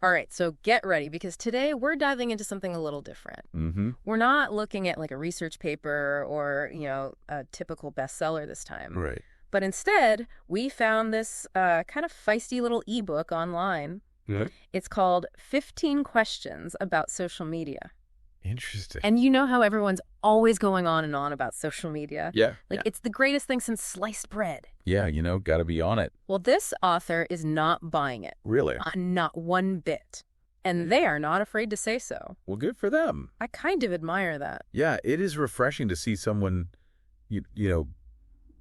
All right, so get ready, because today we're diving into something a little different. We're not looking at like a research paper or, a typical bestseller this time. Right. But instead, we found this kind of feisty little ebook online. Yeah. It's called 15 Questions About Social Media. Interesting. And you know how everyone's always going on and on about social media? Yeah. It's the greatest thing since sliced bread. Yeah, got to be on it. Well, this author is not buying it. Really? Not one bit. And they are not afraid to say so. Well, good for them. I kind of admire that. Yeah, it is refreshing to see someone,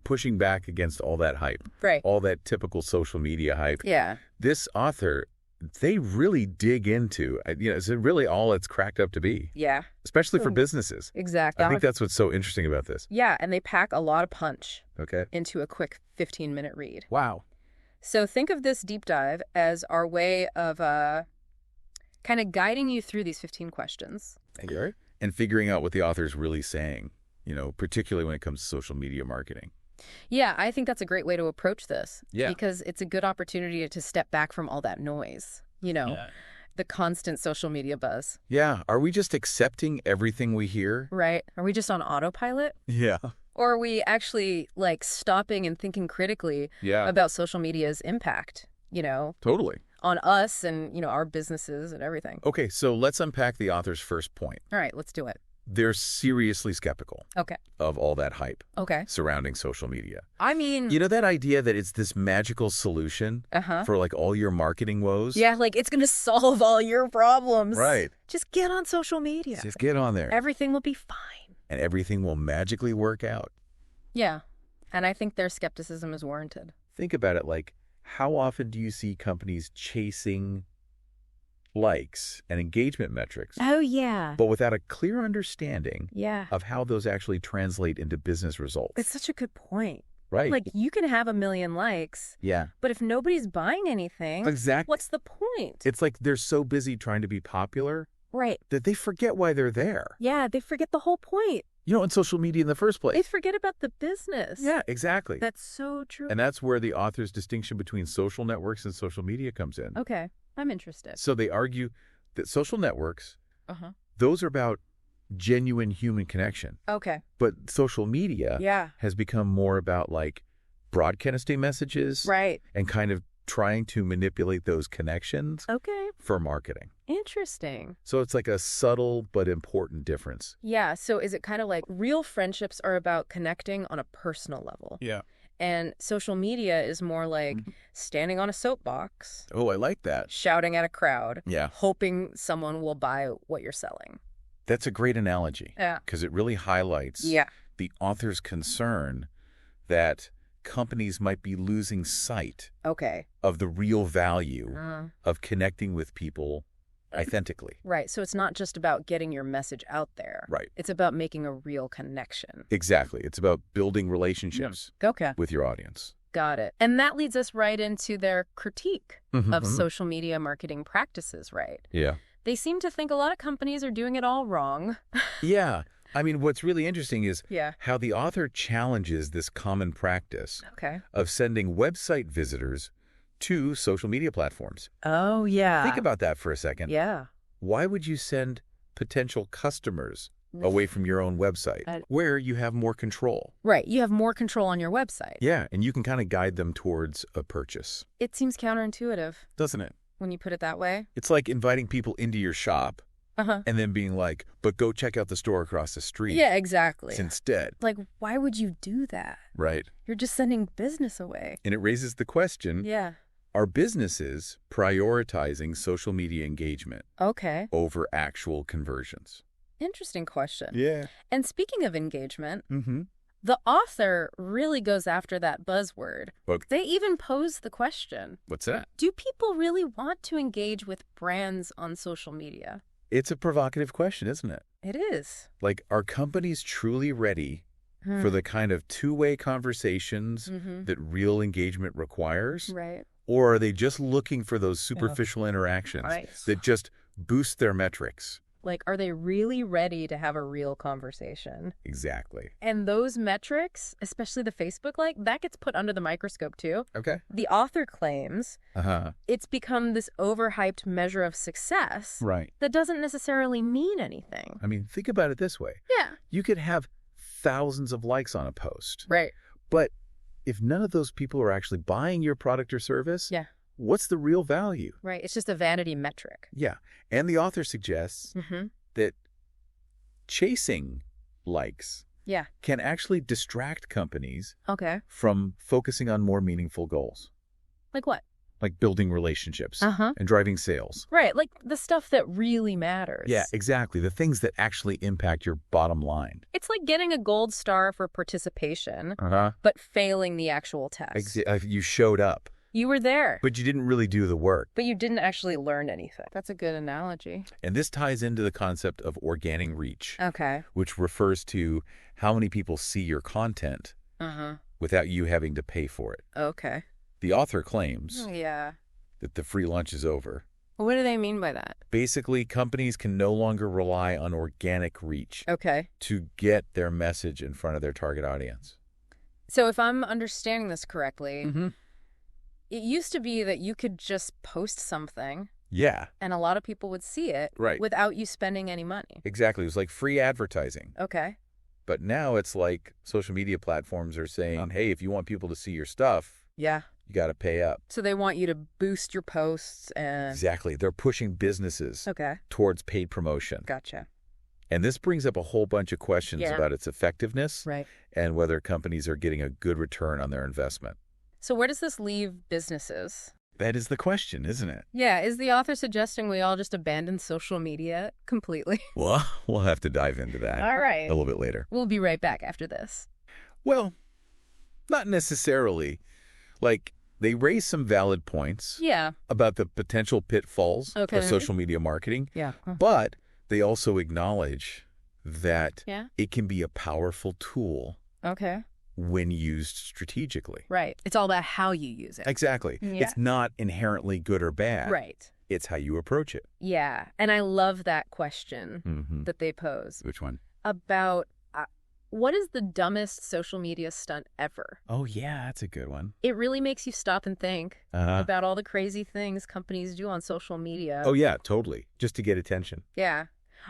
pushing back against all that hype. Right. All that typical social media hype. Yeah. This author, they really dig into, is it really all it's cracked up to be? Yeah. Especially for businesses. Exactly. I think that's what's so interesting about this. Yeah, and they pack a lot of punch Okay. into a quick 15-minute read. Wow. So think of this deep dive as our way of kind of guiding you through these 15 questions. And figuring out what the author's really saying, particularly when it comes to social media marketing. Yeah, I think that's a great way to approach this. Yeah. Because it's a good opportunity to step back from all that noise, the constant social media buzz. Yeah. Are we just accepting everything we hear? Right. Are we just on autopilot? Yeah. Or are we actually stopping and thinking critically about social media's impact, Totally. on us and, our businesses and everything? Okay, so let's unpack the author's first point. All right, let's do it. They're seriously skeptical of all that hype surrounding social media. I mean... that idea that it's this magical solution for all your marketing woes? Yeah, it's going to solve all your problems. Right. Just get on social media. Just get on there. Everything will be fine. And everything will magically work out. Yeah, and I think their skepticism is warranted. Think about it, how often do you see companies chasing likes and engagement metrics? Oh, yeah. But without a clear understanding Yeah. of how those actually translate into business results. It's such a good point. Right. You can have 1 million likes, Yeah. but if nobody's buying anything, Exactly. what's the point? It's they're so busy trying to be popular Right. that they forget why they're there. Yeah, they forget the whole point. In social media in the first place. They forget about the business. Yeah, exactly. That's so true. And that's where the author's distinction between social networks and social media comes in. Okay, I'm interested. So they argue that social networks, those are about genuine human connection. Okay. But social media has become more about broadcasting messages. Right. And kind of trying to manipulate those connections for marketing. Interesting. So it's a subtle but important difference. Yeah, so is it kind of real friendships are about connecting on a personal level? Yeah. And social media is more standing on a soapbox. Oh, I like that. Shouting at a crowd. Yeah. Hoping someone will buy what you're selling. That's a great analogy. Yeah. Because it really highlights the author's concern that companies might be losing sight of the real value of connecting with people authentically. Right. So it's not just about getting your message out there. Right. It's about making a real connection. Exactly. It's about building relationships with your audience. Got it. And that leads us right into their critique of social media marketing practices, right? Yeah. They seem to think a lot of companies are doing it all wrong. Yeah. I mean, what's really interesting is how the author challenges this common practice of sending website visitors to social media platforms. Oh, yeah. Think about that for a second. Yeah. Why would you send potential customers away from your own website where you have more control? Right. You have more control on your website. Yeah, and you can kind of guide them towards a purchase. It seems counterintuitive. Doesn't it? When you put it that way. It's like inviting people into your shop and then being but go check out the store across the street. Yeah, exactly. Instead. Why would you do that? Right. You're just sending business away. And it raises the question, are businesses prioritizing social media engagement over actual conversions? Interesting question. Yeah. And speaking of engagement, the author really goes after that buzzword. They even pose the question. What's that? Do people really want to engage with brands on social media? It's a provocative question, isn't it? It is. Are companies truly ready for the kind of two-way conversations that real engagement requires? Right. Or are they just looking for those superficial interactions that just boost their metrics? Like, are they really ready to have a real conversation? Exactly. And those metrics, especially the Facebook like, that gets put under the microscope too. Okay. The author claims it's become this overhyped measure of success that doesn't necessarily mean anything. I mean, think about it this way. Yeah. You could have thousands of likes on a post. Right. But if none of those people are actually buying your product or service, what's the real value? Right. It's just a vanity metric. Yeah. And the author suggests that chasing likes can actually distract companies from focusing on more meaningful goals. Like what? Like building relationships and driving sales. Right. Like the stuff that really matters. Yeah, exactly. The things that actually impact your bottom line. It's like getting a gold star for participation, but failing the actual test. You showed up. You were there. But you didn't really do the work. But you didn't actually learn anything. That's a good analogy. And this ties into the concept of organic reach. Okay. Which refers to how many people see your content without you having to pay for it. Okay. The author claims that the free lunch is over. What do they mean by that? Basically, companies can no longer rely on organic reach to get their message in front of their target audience. So if I'm understanding this correctly, it used to be that you could just post something. Yeah. And a lot of people would see it without you spending any money. Exactly. It was like free advertising. Okay. But now it's like social media platforms are saying, hey, if you want people to see your stuff, you got to pay up. So they want you to boost your posts and... Exactly. They're pushing businesses towards paid promotion. Gotcha. And this brings up a whole bunch of questions about its effectiveness and whether companies are getting a good return on their investment. So where does this leave businesses? That is the question, isn't it? Yeah. Is the author suggesting we all just abandon social media completely? Well, we'll have to dive into that a little bit later. We'll be right back after this. Well, not necessarily. Like, they raise some valid points about the potential pitfalls of social media marketing. Yeah. But they also acknowledge that it can be a powerful tool. Okay. When used strategically. Right. It's all about how you use it. Exactly. Yeah. It's not inherently good or bad. Right. It's how you approach it. Yeah. And I love that question that they pose. Which one? About what is the dumbest social media stunt ever? Oh, yeah. That's a good one. It really makes you stop and think about all the crazy things companies do on social media. Oh, yeah. Totally. Just to get attention. Yeah.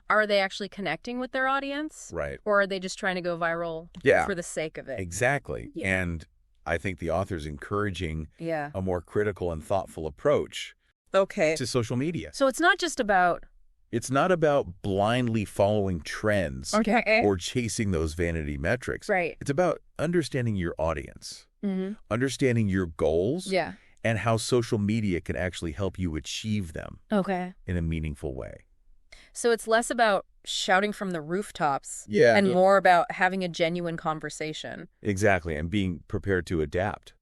Are they actually connecting with their audience? Right. Or are they just trying to go viral for the sake of it? Exactly. Yeah. And I think the author's encouraging a more critical and thoughtful approach to social media. So it's not just about... It's not about blindly following trends or chasing those vanity metrics. Right. It's about understanding your audience, understanding your goals, and how social media can actually help you achieve them in a meaningful way. So it's less about shouting from the rooftops and more about having a genuine conversation. Exactly. And being prepared to adapt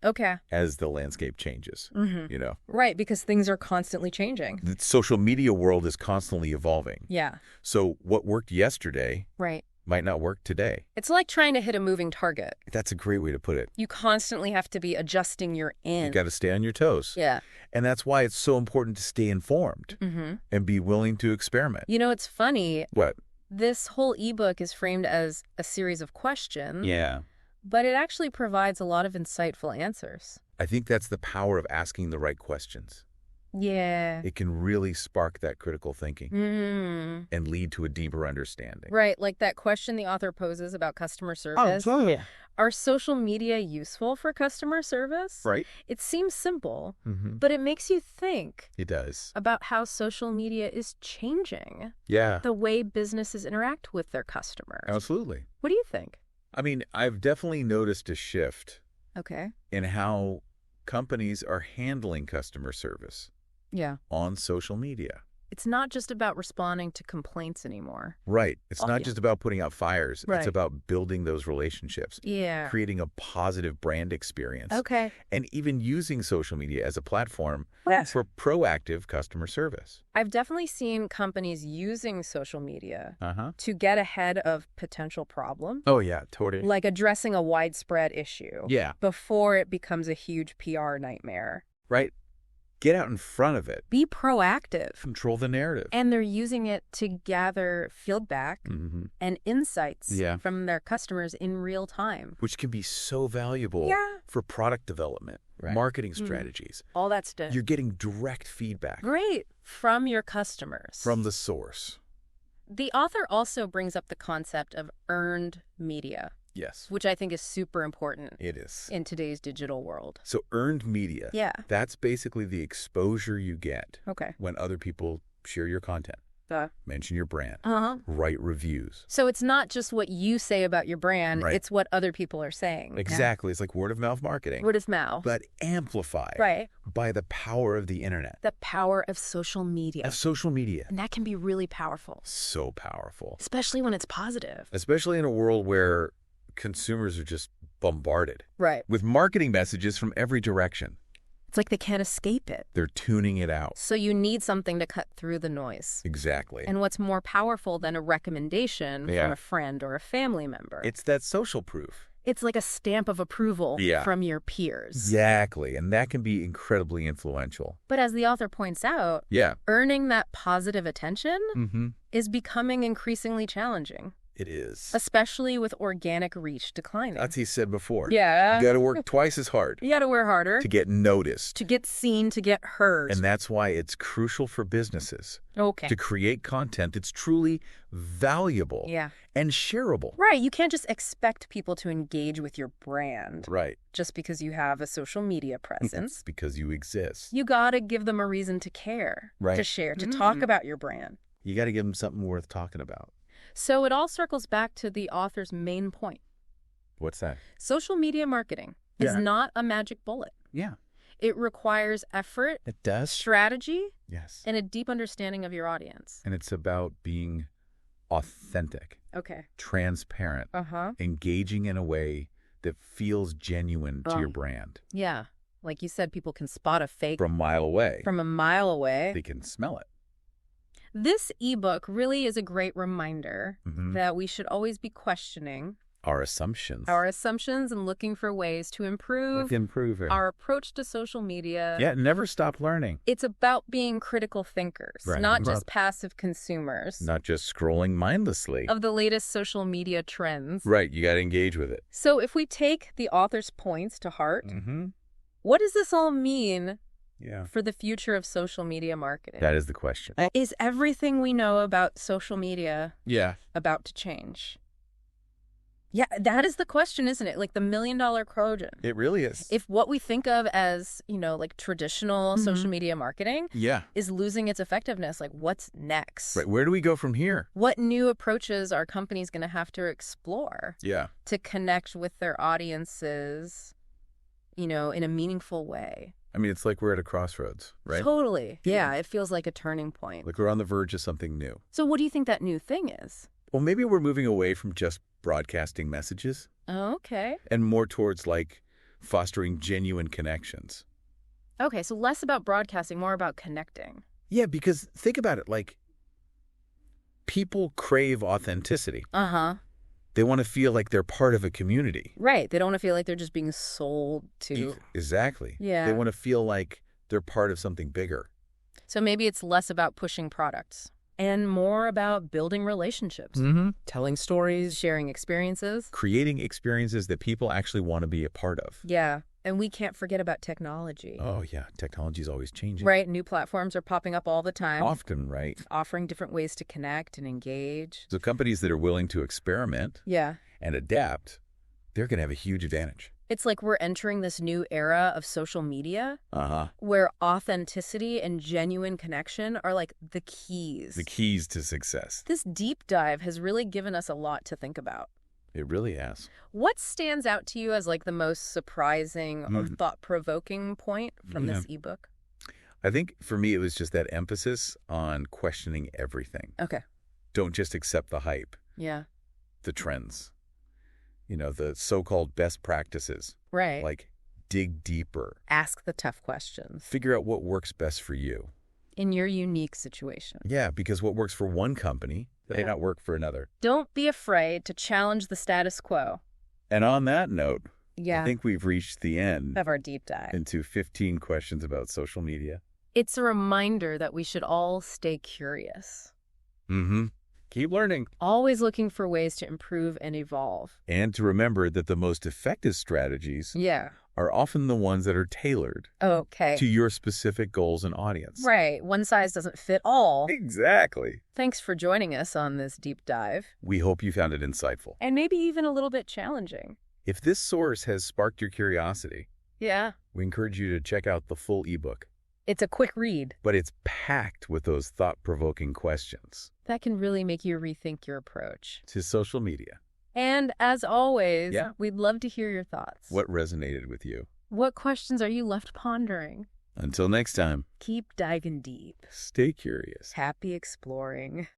as the landscape changes, you know. Right, because things are constantly changing. The social media world is constantly evolving. Yeah. So what worked yesterday might not work today. It's like trying to hit a moving target. That's a great way to put it. You constantly have to be adjusting your end. You got to stay on your toes. Yeah. And that's why it's so important to stay informed and be willing to experiment. You know, it's funny. What? This whole ebook is framed as a series of questions. Yeah. But it actually provides a lot of insightful answers. I think that's the power of asking the right questions. Yeah. It can really spark that critical thinking and lead to a deeper understanding. Right, like that question the author poses about customer service. Oh, yeah. Are social media useful for customer service? Right. It seems simple, but it makes you think. It does. About how social media is changing. Yeah. The way businesses interact with their customers. Absolutely. What do you think? I mean, I've definitely noticed a shift in how companies are handling customer service on social media. It's not just about responding to complaints anymore. Right. It's not just about putting out fires. Right. It's about building those relationships. Yeah. Creating a positive brand experience. Okay. And even using social media as a platform for proactive customer service. I've definitely seen companies using social media to get ahead of potential problems. Oh, yeah, totally. Like addressing a widespread issue. Yeah. Before it becomes a huge PR nightmare. Right. Get out in front of it. Be proactive. Control the narrative. And they're using it to gather feedback and insights from their customers in real time. Which can be so valuable for product development, marketing strategies. All that stuff. You're getting direct feedback. Great. From your customers. From the source. The author also brings up the concept of earned media. Yes. Which I think is super important. It is. In today's digital world. So earned media. Yeah. That's basically the exposure you get when other people share your content. Mention your brand. Write reviews. So it's not just what you say about your brand, it's what other people are saying. Exactly. It's like word of mouth marketing. Word of mouth. But amplified by the power of the internet. The power of social media. Of social media. And that can be really powerful. So powerful. Especially when it's positive. Especially in a world where consumers are just bombarded. With marketing messages from every direction. It's like they can't escape it. They're tuning it out. So you need something to cut through the noise. Exactly. And what's more powerful than a recommendation from a friend or a family member? It's that social proof. It's like a stamp of approval from your peers. Exactly. And that can be incredibly influential. But as the author points out, earning that positive attention is becoming increasingly challenging. It is. Especially with organic reach declining. That's what he said before. Yeah. You got to work twice as hard. You got to work harder. To get noticed. To get seen, to get heard. And that's why it's crucial for businesses. To create content that's truly valuable. And shareable. Right. You can't just expect people to engage with your brand. Just because you have a social media presence. Because you exist. You got to give them a reason to care. To share, to talk about your brand. You got to give them something worth talking about. So it all circles back to the author's main point. What's that? Social media marketing is not a magic bullet. It requires effort. It does. Strategy. Yes. And a deep understanding of your audience. And it's about being authentic. Transparent. Engaging in a way that feels genuine to your brand. Yeah. Like you said, people can spot a fake. From a mile away. From a mile away. They can smell it. This ebook really is a great reminder that we should always be questioning our assumptions. And looking for ways to improve our approach to social media. Yeah, never stop learning. It's about being critical thinkers, not just passive consumers. Not just scrolling mindlessly. Of the latest social media trends. Right, you got to engage with it. So if we take the author's points to heart, what does this all mean for the future of social media marketing? That is the question. Is everything we know about social media about to change? Yeah, that is the question, isn't it? Like the $1 million question. It really is. If what we think of as, like traditional social media marketing is losing its effectiveness, like what's next? Right. Where do we go from here? What new approaches are companies going to have to explore to connect with their audiences, in a meaningful way? I mean, it's like we're at a crossroads, right? Totally. Yeah, it feels like a turning point. Like we're on the verge of something new. So what do you think that new thing is? Well, maybe we're moving away from just broadcasting messages. Oh, okay. And more towards like fostering genuine connections. Okay, so less about broadcasting, more about connecting. Yeah, because think about it, like people crave authenticity. They want to feel like they're part of a community. Right. They don't want to feel like they're just being sold to. Exactly. Yeah. They want to feel like they're part of something bigger. So maybe it's less about pushing products and more about building relationships, telling stories, sharing experiences. Creating experiences that people actually want to be a part of. Yeah. And we can't forget about technology. Oh, yeah. Technology is always changing. Right. New platforms are popping up all the time. Often, right. Offering different ways to connect and engage. So companies that are willing to experiment and adapt, they're going to have a huge advantage. It's like we're entering this new era of social media where authenticity and genuine connection are like the keys. The keys to success. This deep dive has really given us a lot to think about. It really has. What stands out to you as like the most surprising or thought-provoking point from this ebook? I think for me, it was just that emphasis on questioning everything. Okay. Don't just accept the hype. Yeah. The trends. The so-called best practices. Right. Like dig deeper. Ask the tough questions. Figure out what works best for you. In your unique situation. Yeah, because what works for one company may not work for another. Don't be afraid to challenge the status quo. And on that note, I think we've reached the end of our deep dive into 15 questions about social media. It's a reminder that we should all stay curious. Keep learning. Always looking for ways to improve and evolve. And to remember that the most effective strategies are often the ones that are tailored to your specific goals and audience. Right. One size doesn't fit all. Exactly. Thanks for joining us on this deep dive. We hope you found it insightful. And maybe even a little bit challenging. If this source has sparked your curiosity, we encourage you to check out the full ebook. It's a quick read. But it's packed with those thought-provoking questions. That can really make you rethink your approach to social media. And as always, we'd love to hear your thoughts. What resonated with you? What questions are you left pondering? Until next time. Keep diving deep. Stay curious. Happy exploring.